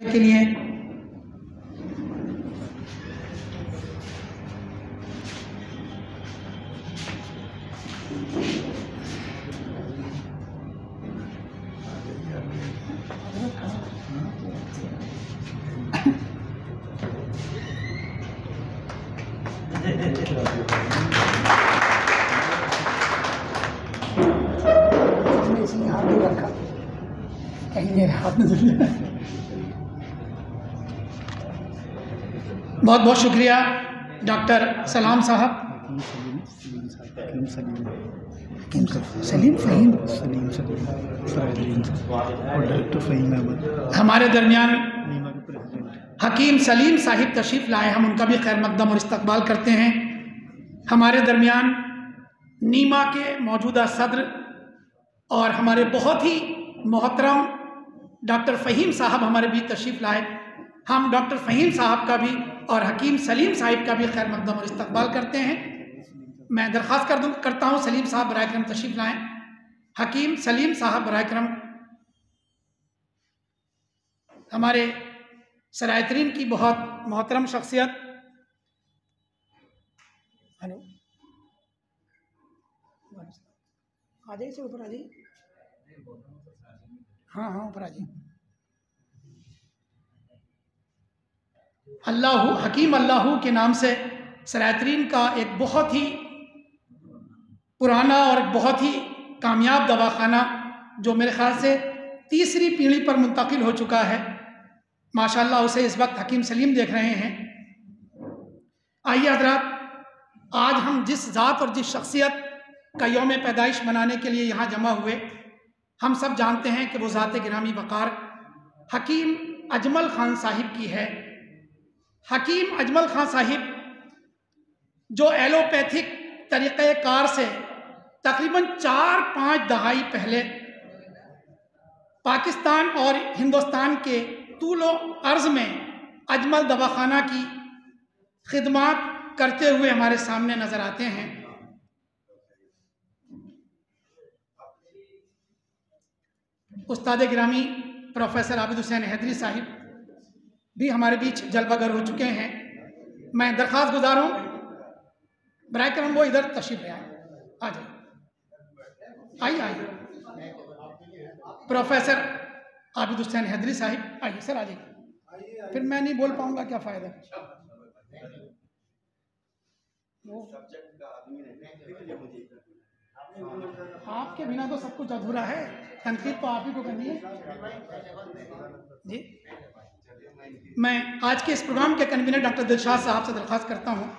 के लिए हाथ नहीं रखा, कहीं मेरे हाथ में बहुत बहुत शुक्रिया डॉक्टर सलाम साहब। सलीम फ़हीम और डॉक्टर फ़हीम अहमद हमारे दरमियान नीमा के प्रेसिडेंट। हकीम सलीम साहिब तशरीफ़ लाए, हम उनका भी खैर मकदम और इस्तकबाल करते हैं। हमारे दरमियान नीमा के मौजूदा सदर और हमारे बहुत ही मोहतरम डॉक्टर फ़हीम साहब हमारे बीच तशरीफ़ लाए। हम डॉक्टर फ़हीम साहब का भी और हकीम सलीम साहिब का भी खैर मकदम और इस्तकबाल करते हैं। मैं दरख्वास्त करता हूँ सलीम साहब बराए करम तशरीफ़ लाएँ। हकीम सलीम साहब बराए करम हमारे सरायतरीन की बहुत मोहतरम शख्सियत। हेलो, आ जाइए से ऊपर आ जाइए। हाँ हाँ ऊपर आ जाइए। अल्लाहू हकीम अल्लाहू के नाम से सरायतरीन का एक बहुत ही पुराना और बहुत ही कामयाब दवाखाना जो मेरे ख़्याल से तीसरी पीढ़ी पर मुंतकिल हो चुका है, माशाअल्लाह उसे इस वक्त हकीम सलीम देख रहे हैं। आइए हज़रात, आज हम जिस ज़ात और जिस शख्सियत का यौम पैदाइश मनाने के लिए यहाँ जमा हुए, हम सब जानते हैं कि वो ज़ात गिरामी वक़ार हकीम अजमल ख़ान साहिब की है। हकीम अजमल ख़ान साहिब जो एलोपैथिक तरीक़ेकार से तकरीबन 4-5 दहाई पहले पाकिस्तान और हिंदुस्तान के तूलो अर्ज़ में अजमल दवाखाना की खिदमत करते हुए हमारे सामने नज़र आते हैं। उस्ताद गिरामी प्रोफेसर आबिद हुसैन हैदरी साहिब भी हमारे बीच जलवागर हो चुके हैं। मैं दरख्वास्त गुजार हूँ बराए करम वो इधर तशरीफ़ ले आए। आ जाइए, आइए आइए। प्रोफेसर आबिद हुसैन हैदरी साहिब आइए सर, आ जाइए। फिर मैं नहीं बोल पाऊँगा, क्या फ़ायदा। आपके बिना तो सब कुछ अधूरा है, तनकीद तो आप ही को करनी है जी। मैं आज के इस प्रोग्राम के कन्वीनर डॉक्टर दिलशाद साहब से दरख्वास्त करता हूँ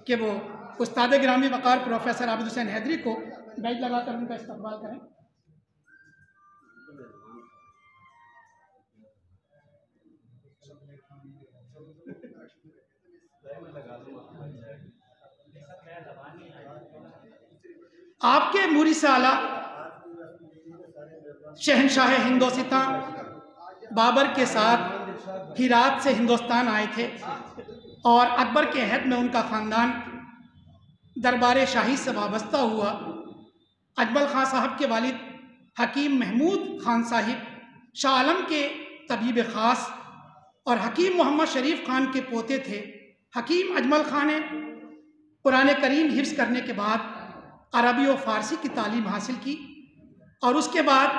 कि वो उस्ताद गिरामी वक़ार प्रोफेसर आबिद हुसैन हैदरी को बैच लगाकर उनका इस्तकबाल करें। आपके मुरीसा आला शहनशाह हिंदोस्तां बाबर के साथ हिरात से हिंदुस्तान आए थे और अकबर के अहद में उनका ख़ानदान दरबार शाही से वाबस्ता हुआ। अजमल ख़ान साहब के वालिद हकीम महमूद ख़ान साहिब शाह आलम के तबीब ख़ास और हकीम मोहम्मद शरीफ ख़ान के पोते थे। हकीम अजमल ख़ान ने कुरान करीम हिफ्ज़ करने के बाद अरबी और फ़ारसी की तालीम हासिल की और उसके बाद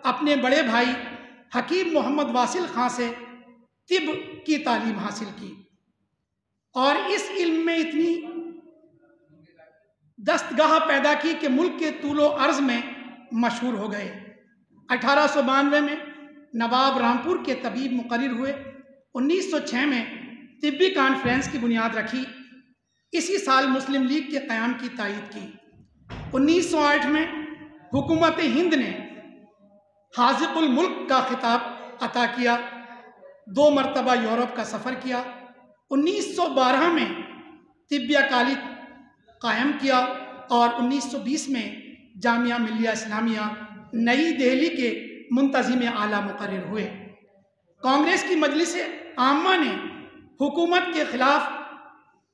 अपने बड़े भाई हकीम मोहम्मद वासिल ख़ान से तिब की तालीम हासिल की और इस इल्म में इतनी दस्तगाह पैदा की कि मुल्क के तूलो अर्ज़ में मशहूर हो गए। 1892 में नवाब रामपुर के तबीब मुकर्रर हुए। 1906 में तिब्बी कॉन्फ्रेंस की बुनियाद रखी। इसी साल मुस्लिम लीग के क़याम की तायीद की। 1908 में हुकूमत हिंद ने हाज़िक़ुल मुल्क का खिताब अता किया। 2 मरतबा यूरोप का सफ़र किया। 1912 में तिब्बिया कॉलेज कायम किया और 1920 में जामिया मिल्लिया इस्लामिया नई दिल्ली के मुंतज़िम आला मुकर्रर हुए। कांग्रेस की मजलिस आम्मा ने हुकूमत के ख़िलाफ़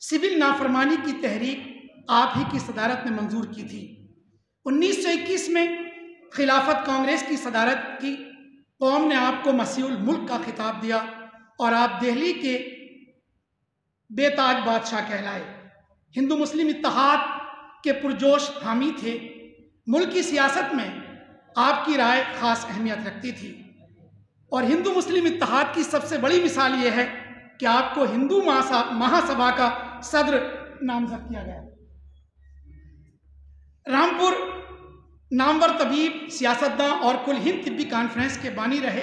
सिविल नाफरमानी की तहरीक आप ही की सदारत में मंजूर की थी। 1921 में खिलाफत कांग्रेस की सदारत की कौम ने आपको मसीहुल मुल्क का खिताब दिया और आप दिल्ली के बेताज बादशाह कहलाए। हिंदू मुस्लिम इत्तेहाद के पुरजोश हामी थे। मुल्क की सियासत में आपकी राय ख़ास अहमियत रखती थी और हिंदू मुस्लिम इत्तेहाद की सबसे बड़ी मिसाल ये है कि आपको हिंदू महासभा का सदर नामजद किया गया। रामपुर नामवर तबीब, सियासतदान और कुल हिंद तिब्बी कॉन्फ्रेंस के बानी रहे।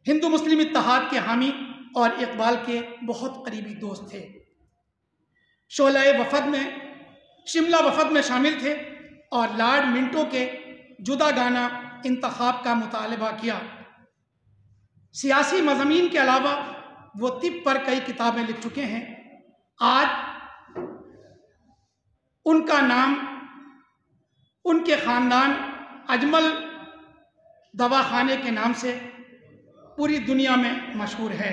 हिंदू मुस्लिम इत्तेहाद के हामी और इकबाल के बहुत करीबी दोस्त थे। शोले वफद में शिमला वफद में शामिल थे और लॉर्ड मिंटो के जुदागाना इंतखाब का मुतालबा किया। सियासी मज़ामीन के अलावा वो तिब पर कई किताबें लिख चुके हैं। आज उनका नाम, उनके ख़ानदान अजमल दवाखाने के नाम से पूरी दुनिया में मशहूर है।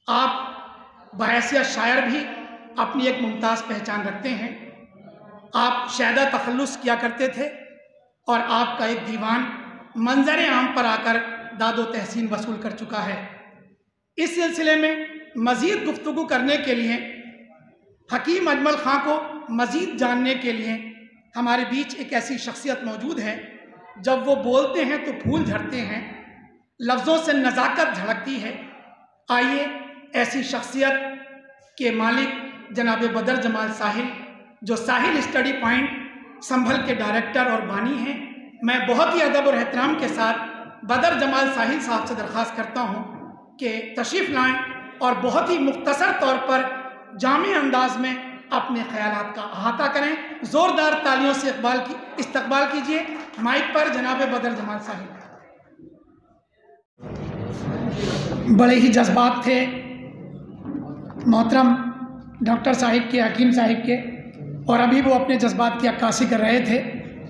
आप बहैसियत शायर भी अपनी एक मुमताज़ पहचान रखते हैं। आप शायदा तखल्लुस किया करते थे और आपका एक दीवान मंजर आम पर आकर दादो तहसीन वसूल कर चुका है। इस सिलसिले में मज़ीद गुफ्तगू करने के लिए, हकीम अजमल ख़ां को मज़ीद जानने के लिए हमारे बीच एक ऐसी शख्सियत मौजूद है, जब वो बोलते हैं तो फूल झड़ते हैं, लफ्ज़ों से नज़ाकत झलकती है। आइए ऐसी शख्सियत के मालिक जनाब बदर जमाल साहिल, जो साहिल स्टडी पॉइंट संभल के डायरेक्टर और बानी हैं, मैं बहुत ही अदब और एहतराम के साथ बदर जमाल साहिल साहब से दरख्वास्त करता हूँ कि तशरीफ़ लाएँ और बहुत ही मुख्तसर तौर पर जामी अंदाज में अपने ख़यालात का अहाता करें। ज़ोरदार तालियों से इस्तकबाल कीजिए। माइक पर जनाब बदर जमाल साहिल। बड़े ही जज्बात थे मोहतरम डॉक्टर साहिब के, हकीम साहिब के, और अभी वो अपने जज्बात की अक्कासी कर रहे थे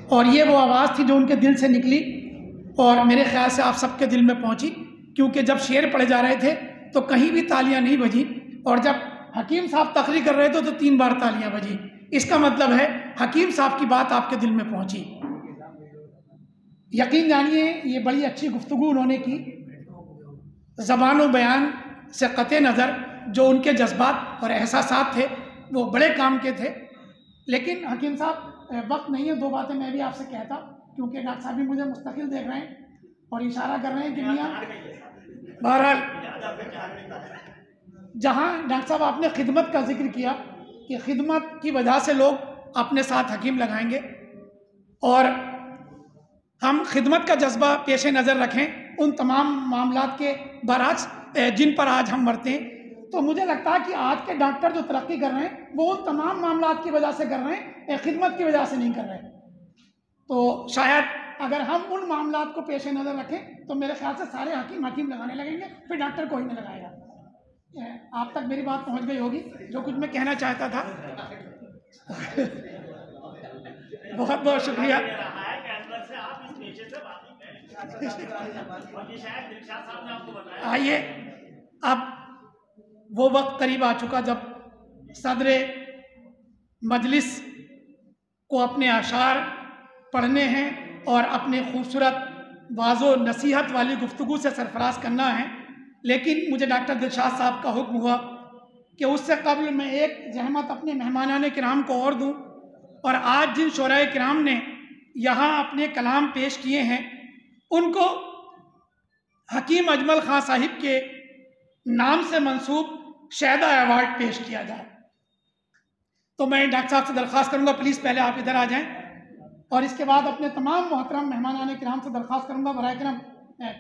और ये वो आवाज़ थी जो उनके दिल से निकली और मेरे ख़्याल से आप सबके दिल में पहुंची, क्योंकि जब शेर पढ़े जा रहे थे तो कहीं भी तालियां नहीं बजी और जब हकीम साहब तकरीर कर रहे थे तो 3 बार तालियां बजी। इसका मतलब है हकीम साहब की बात आपके दिल में पहुंची। यकीन जानिए ये बड़ी अच्छी गुफ्तगू उन्होंने की। ज़बान व बयान से क़ते नज़र जो उनके जज्बात और एहसासात थे वो बड़े काम के थे। लेकिन हकीम साहब वक्त नहीं है, 2 बातें मैं भी आपसे कहता, क्योंकि डॉक्टर साहब भी मुझे मुस्तकिल देख रहे हैं और इशारा कर रहे हैं कि मियाँ, बहरहाल जहाँ डॉक्टर साहब आपने खिदमत का जिक्र किया कि खिदमत की वजह से लोग अपने साथ हकीम लगाएंगे और हम खिदमत का जज्बा पेश नज़र रखें उन तमाम मामलात के बरअक्स जिन पर आज हम मरते हैं, तो मुझे लगता है कि आज के डॉक्टर जो तरक्की कर रहे हैं वो उन तमाम मामलात की वजह से कर रहे हैं, खिदमत की वजह से नहीं कर रहे। तो शायद अगर हम उन मामलात को पेश नज़र रखें तो मेरे ख्याल से सारे हकीम लगाने लगेंगे, फिर डॉक्टर कोई नहीं लगाएगा। आप तक मेरी बात पहुंच गई होगी जो कुछ मैं कहना चाहता था। बहुत बहुत शुक्रिया। आइए अब वो वक्त करीब आ चुका जब सदर मजलिस को अपने अशार पढ़ने हैं और अपने खूबसूरत वाज़ो नसीहत वाली गुफ्तगू से सरफराज करना है। लेकिन मुझे डॉक्टर दिलशाद साहब का हुक्म हुआ कि उससे कबल मैं एक जहमत अपने मेहमानान किराम को और दूँ, और आज जिन शोराए किराम ने यहाँ अपने कलाम पेश किए हैं उनको हकीम अजमल ख़ां साहिब के नाम से मंसूब शायदा अवार्ड पेश किया जाए। तो मैं डॉक्टर साहब से दरख्वास्त करूँगा प्लीज़ पहले आप इधर आ जाएं और इसके बाद अपने तमाम मोहतरम मेहमानान किराम से दरख्वास्त करूँगा बराए करम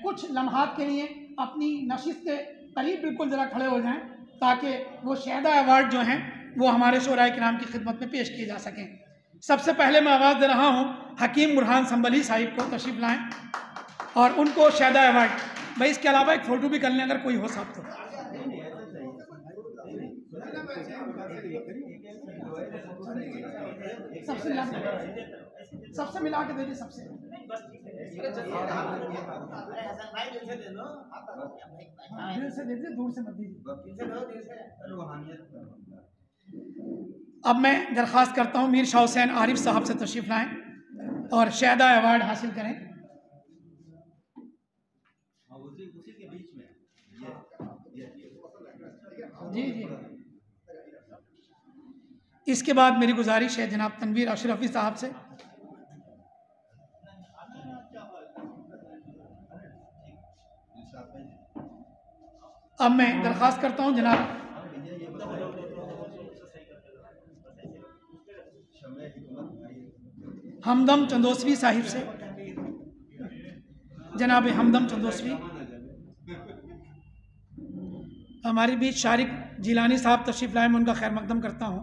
कुछ लम्हात के लिए अपनी नशिस्त के करीब बिल्कुल ज़रा खड़े हो जाएं ताकि वो शायदा अवार्ड जो हैं वो हमारे शोराए किराम की खिदमत में पेश किए जा सकें। सबसे पहले मैं आवाज़ दे रहा हूँ हकीम बुरहान संबली साहिब को, तशरीफ़ लाएँ और उनको शायदा अवार्ड। भाई इसके अलावा एक फ़ोटो भी कर लें अगर कोई हो साहब तो। सबसे मिला के दीजिए, सबसे दिल से दीजिए, दूर से मत दीजिए। अब मैं दरख्वास्त करता हूँ मीर शाह हुसैन आरिफ साहब से तशरीफ़ लाएँ और शायदा अवार्ड हासिल करें। जी जी। इसके बाद मेरी गुजारिश है जनाब तनवीर अशरफी साहब से। अब मैं दरख्वास्त करता हूं जनाब हमदम चंदोसवी साहिब से, जनाब हमदम चंदोसवी। हमारे बीच शारिक जिलानी साहब तशरीफ़ लाए, मैं उनका खैर मकदम करता हूँ।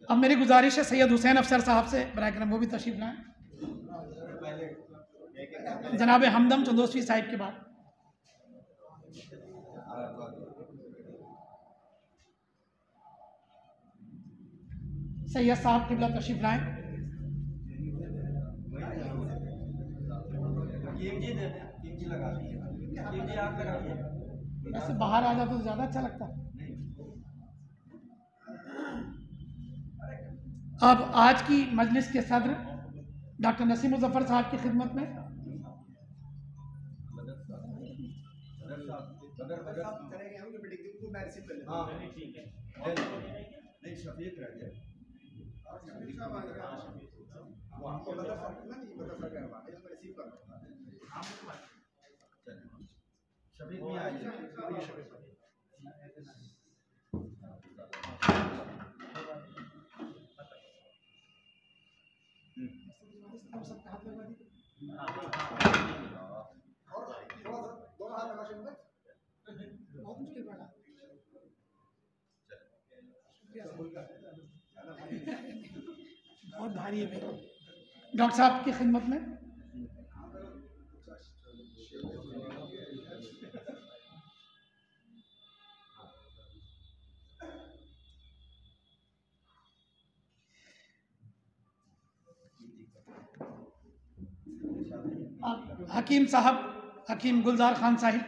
अब मेरी गुजारिश है सैयद हुसैन अफसर साहब से, बराए करम वो भी तशरीफ़ लाएँ जनाब हमदम चंदोसवी साहिब के बाद। सैयद साहब किबला तशरीफ़ लाएँ। ऐसे बाहर आ जाता तो ज़्यादा अच्छा लगता। अब आज की मजलिस के सदर डॉक्टर नसीम मुजफ्फर साहब की खिदमत में बहुत भारी है भाई। डॉक्टर साहब की खिदमत में हकीम साहब, हकीम गुलजार खान साहिब।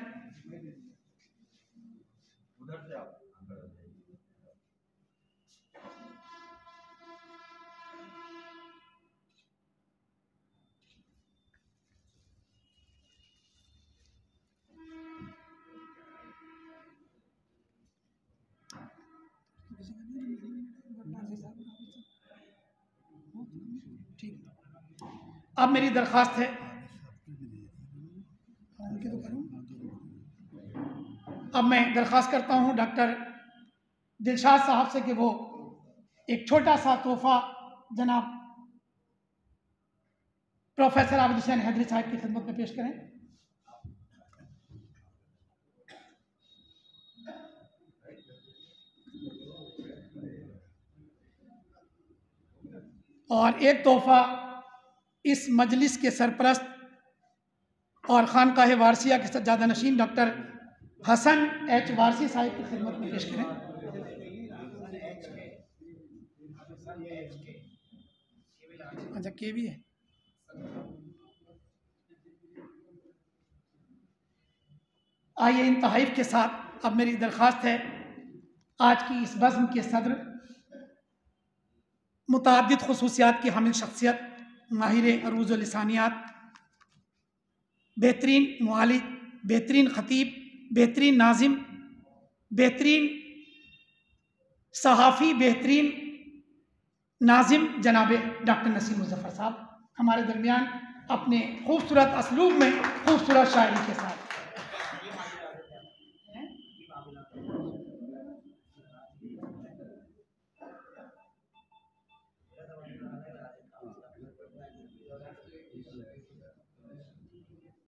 अब मेरी दरख्वास्त है, अब मैं दरख्वास्त करता हूं डॉक्टर दिलशाद साहब से कि वो एक छोटा सा तोहफा जनाब प्रोफेसर आबिद हुसैन हैदरी साहब की खिदमत में पेश करें। और एक तोहफा इस मजलिस के सरपरस्त और खानकाह वारसिया के सज्जादा नशीन डॉक्टर हसन एच वारसी साहिब की खिदमत में पेश करें। अच्छा के भी है। आइए इन तहाइफ के साथ अब मेरी दरख्वास्त है आज की इस बज़्म के सदर मुतअद्दिद खुसूसियात की हामिल शख्सियत, माहिर अरूज़ व लिसानियात, बेहतरीन मुआलिज, बेहतरीन ख़तीब, बेहतरीन नाज़िम, बेहतरीन सहाफ़ी, बेहतरीन नाज़िम जनाब डॉक्टर नसीम मुज़फ़्फ़र साहब हमारे दरमियान अपने खूबसूरत असलूब में खूबसूरत शायरी के साथ